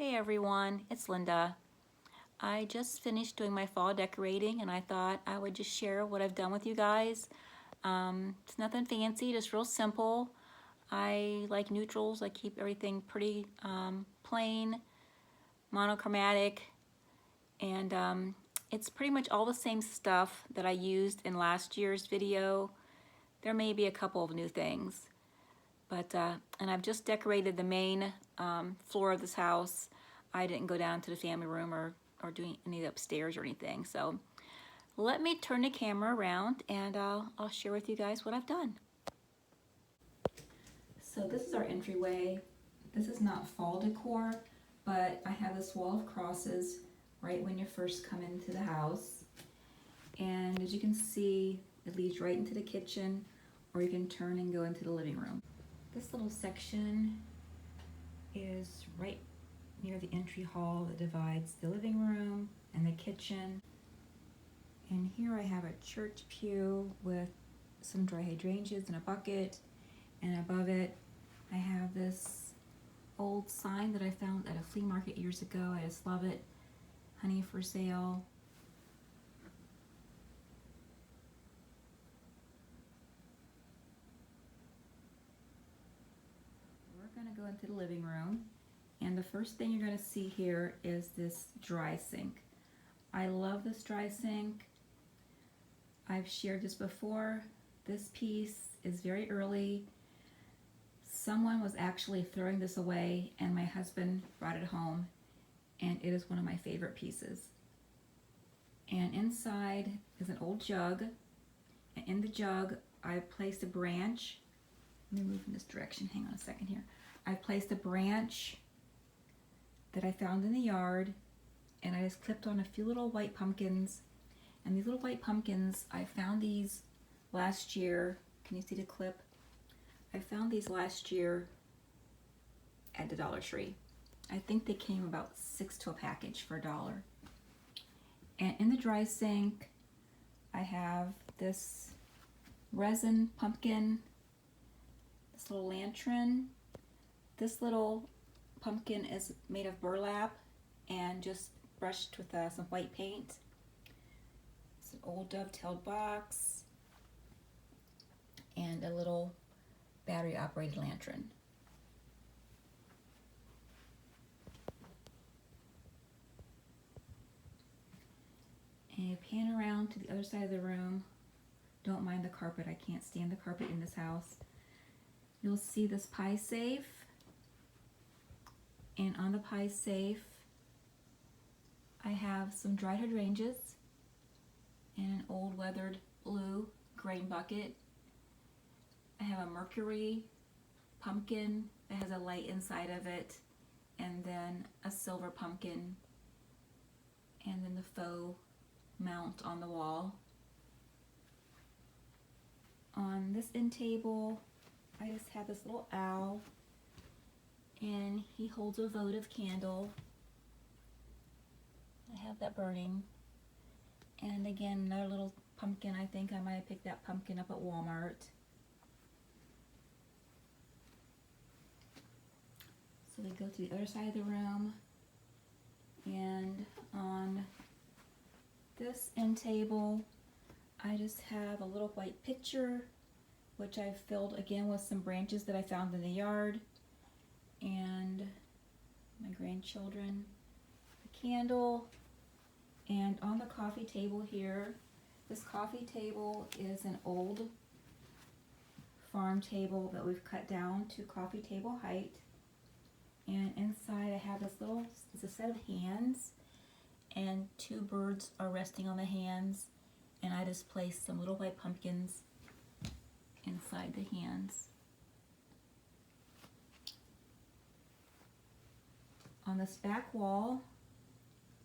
Hey everyone, it's Linda. I just finished doing my fall decorating and I thought I would just share what I've done with you guys. It's nothing fancy, just real simple. I like neutrals. I keep everything pretty plain, monochromatic, and it's pretty much all the same stuff that I used in last year's video. There may be a couple of new things, but and I've just decorated the main floor of this house. I didn't go down to the family room or doing any of the upstairs or anything. So let me turn the camera around and I'll share with you guys what I've done. So this is our entryway. This is not fall decor, but I have this wall of crosses right when you first come into the house. And as you can see, it leads right into the kitchen, or you can turn and go into the living room. This little section is right near the entry hall that divides the living room and the kitchen. And here I have a church pew with some dry hydrangeas in a bucket, and above it I have this old sign that I found at a flea market years ago. I just love it. Honey for sale. We're gonna go into the living room. And the first thing you're going to see here is this dry sink. I love this dry sink. I've shared this before. This piece is very early. Someone was actually throwing this away and my husband brought it home, and it is one of my favorite pieces. And inside is an old jug, and in the jug I placed a branch. Let me move in this direction, hang on a second here. I placed a branch that I found in the yard, and I just clipped on a few little white pumpkins. And these little white pumpkins, I found these last year. Can you see the clip? I found these last year at the Dollar Tree. I think they came about 6 to a package for $1. And in the dry sink, I have this resin pumpkin, this little lantern. This little pumpkin is made of burlap and just brushed with some white paint. It's an old dovetailed box and a little battery operated lantern. And you pan around to the other side of the room. Don't mind the carpet, I can't stand the carpet in this house. You'll see this pie safe. And on the pie safe, I have some dried hydrangeas and an old weathered blue grain bucket. I have a mercury pumpkin that has a light inside of it, and then a silver pumpkin, and then the faux mount on the wall. On this end table, I just have this little owl, and he holds a votive candle. I have that burning. And again, another little pumpkin. I think I might have picked that pumpkin up at Walmart. So we go to the other side of the room, and on this end table, I just have a little white pitcher, which I've filled again with some branches that I found in the yard, and my grandchildren, the candle. And on the coffee table here, this coffee table is an old farm table that we've cut down to coffee table height. And inside I have this little, it's a set of hands, and 2 birds are resting on the hands, and I just placed some little white pumpkins inside the hands. On this back wall,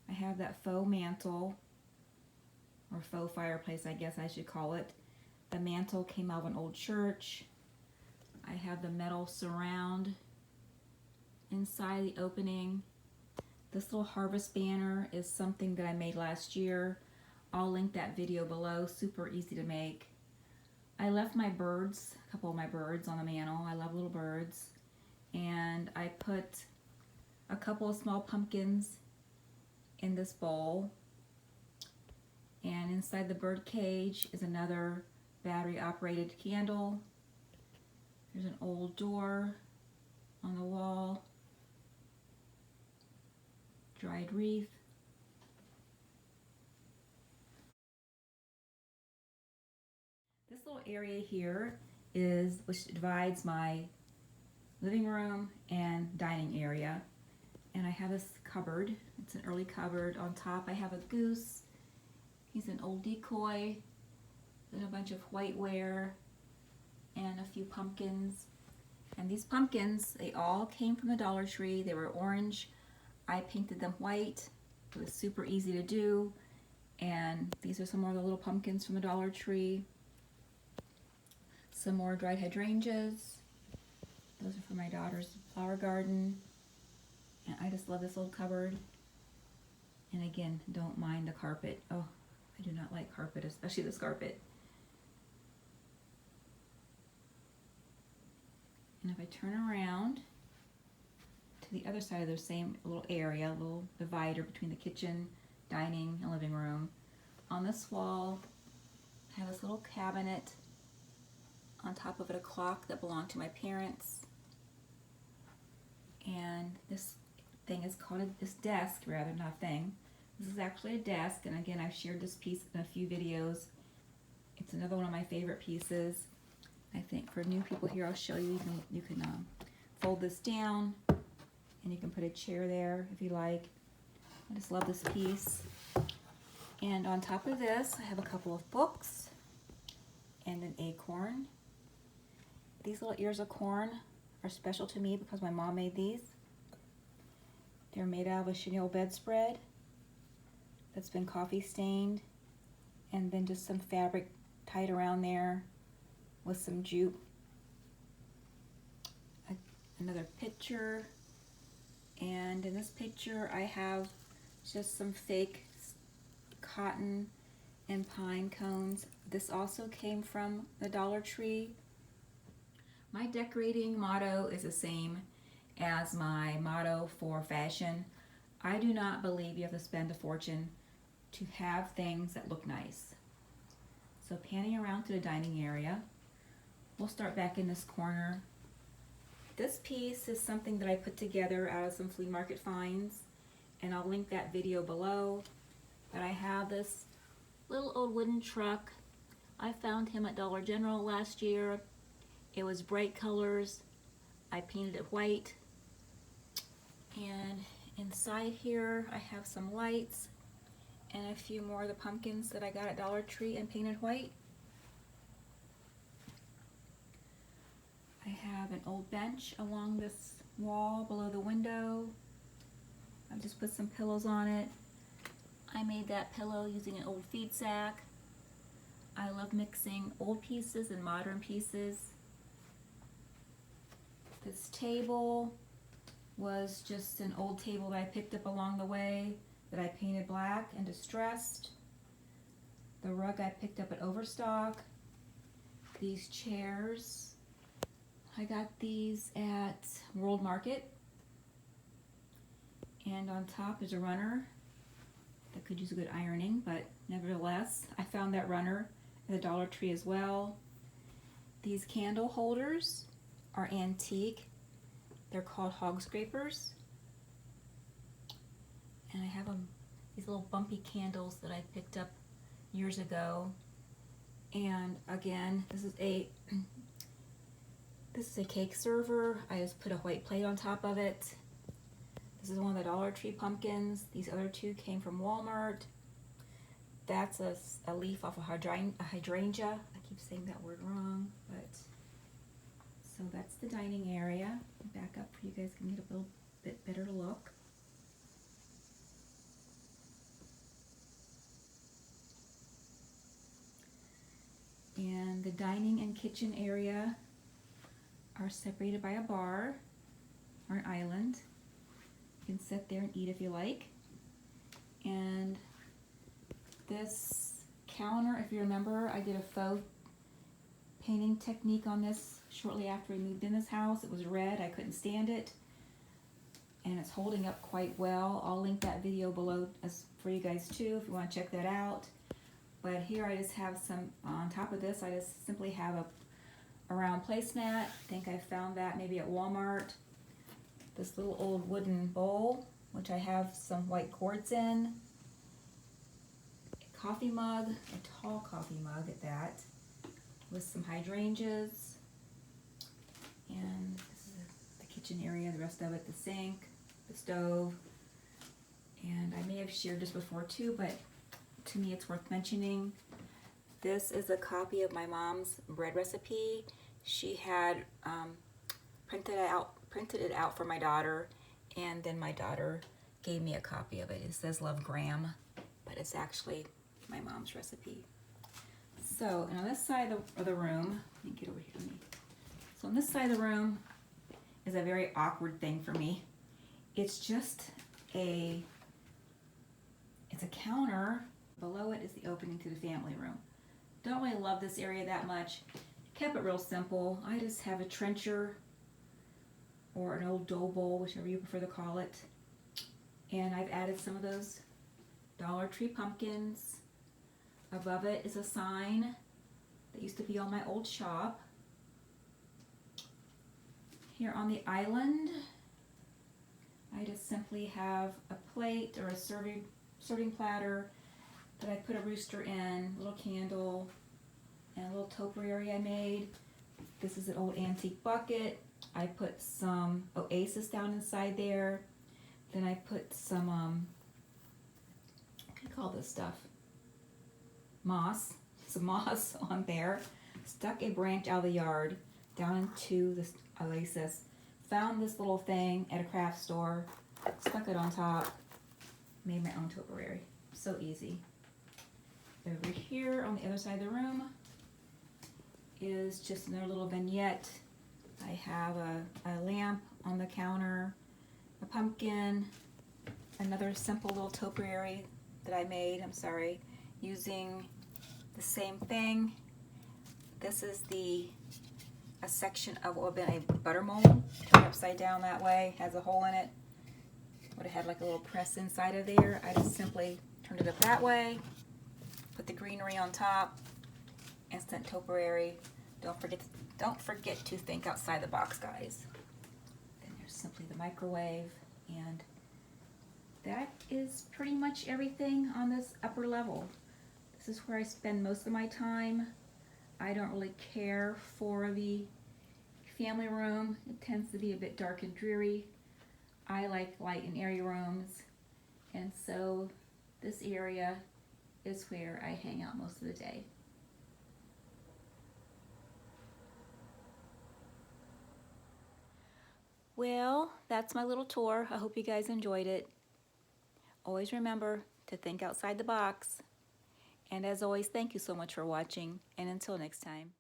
I have that faux mantle, or faux fireplace, I guess I should call it. The mantle came out of an old church. I have the metal surround inside the opening. This little harvest banner is something that I made last year. I'll link that video below, super easy to make. I left my birds, a couple of my birds on the mantle. I love little birds. And I put a couple of small pumpkins in this bowl. And inside the bird cage is another battery operated candle. There's an old door on the wall. Dried wreath. This little area here is which divides my living room and dining area. And I have this cupboard. It's an early cupboard. On top I have a goose. He's an old decoy. Then a bunch of whiteware and a few pumpkins. And these pumpkins, they all came from the Dollar Tree. They were orange. I painted them white. It was super easy to do. And these are some more of the little pumpkins from the Dollar Tree. Some more dried hydrangeas. Those are for my daughter's flower garden. And I just love this little cupboard. And again, don't mind the carpet. Oh, I do not like carpet, especially this carpet. And if I turn around to the other side of the same little area, little divider between the kitchen, dining, and living room, on this wall I have this little cabinet. On top of it, a clock that belonged to my parents. And this thing is called this desk, rather, not thing. This is actually a desk, and again, I've shared this piece in a few videos. It's another one of my favorite pieces. I think for new people here, I'll show you. You can fold this down, and you can put a chair there if you like. I just love this piece. And on top of this, I have a couple of books and an acorn. These little ears of corn are special to me because my mom made these. They're made out of a chenille bedspread that's been coffee stained, and then just some fabric tied around there with some jute. Another picture, and in this picture I have just some fake cotton and pine cones. This also came from the Dollar Tree. My decorating motto is the same as my motto for fashion. I do not believe you have to spend a fortune to have things that look nice. So panning around to the dining area, we'll start back in this corner. This piece is something that I put together out of some flea market finds, and I'll link that video below. But I have this little old wooden truck. I found him at Dollar General last year. It was bright colors. I painted it white. And inside here I have some lights and a few more of the pumpkins that I got at Dollar Tree and painted white. I have an old bench along this wall below the window. I've just put some pillows on it. I made that pillow using an old feed sack. I love mixing old pieces and modern pieces. This table was just an old table that I picked up along the way that I painted black and distressed. The rug I picked up at Overstock. These chairs, I got these at World Market. And on top is a runner that could use a good ironing, but nevertheless, I found that runner at the Dollar Tree as well. These candle holders are antique. They're called hog scrapers. And I have these little bumpy candles that I picked up years ago. And again, this is a cake server. I just put a white plate on top of it. This is one of the Dollar Tree pumpkins. These other two came from Walmart. That's a leaf off a hydrangea. I keep saying that word wrong, but so that's the dining area. Back up so you guys can get a little bit better look. And the dining and kitchen area are separated by a bar or an island. You can sit there and eat if you like. And this counter, if you remember, I did a faux painting technique on this shortly after we moved in this house. It was red, I couldn't stand it. and it's holding up quite well. I'll link that video below for you guys too if you want to check that out. But here I just have some, on top of this I just simply have a round placemat. I think I found that maybe at Walmart. This little old wooden bowl, which I have some white quartz in. A coffee mug, a tall coffee mug at that, with some hydrangeas. And this is the kitchen area, the rest of it, the sink, the stove. And I may have shared this before too, but to me it's worth mentioning. This is a copy of my mom's bread recipe. She had printed it out for my daughter, and then my daughter gave me a copy of it. It says Love Graham, but it's actually my mom's recipe. So, and on this side of the room, let me get over here to me. So on this side of the room is a very awkward thing for me. It's just it's a counter. Below it is the opening to the family room. Don't really love this area that much. Kept it real simple. I just have a trencher or an old dough bowl, whichever you prefer to call it. And I've added some of those Dollar Tree pumpkins. Above it is a sign that used to be on my old shop. Here on the island, I just simply have a plate or a serving platter that I put a rooster in, a little candle, and a little topiary I made. This is an old antique bucket. I put some Oasis down inside there. Then I put some, what do you call this stuff? Moss. Some moss on there. Stuck a branch out of the yard down into this Oasis. Found this little thing at a craft store. Stuck it on top. Made my own topiary. So easy. Over here on the other side of the room is just another little vignette. I have a lamp on the counter, a pumpkin, another simple little topiary that I made, using the same thing. This is a section of what would have been a butter mold, turned upside down that way, has a hole in it. Would have had like a little press inside of there. I just simply turned it up that way, put the greenery on top, instant topiary. Don't forget to think outside the box, guys. Then there's simply the microwave, and that is pretty much everything on this upper level. This is where I spend most of my time. I don't really care for the family room. It tends to be a bit dark and dreary. I like light and airy rooms, and so this area is where I hang out most of the day. Well, that's my little tour. I hope you guys enjoyed it. Always remember to think outside the box. And as always, thank you so much for watching, and until next time.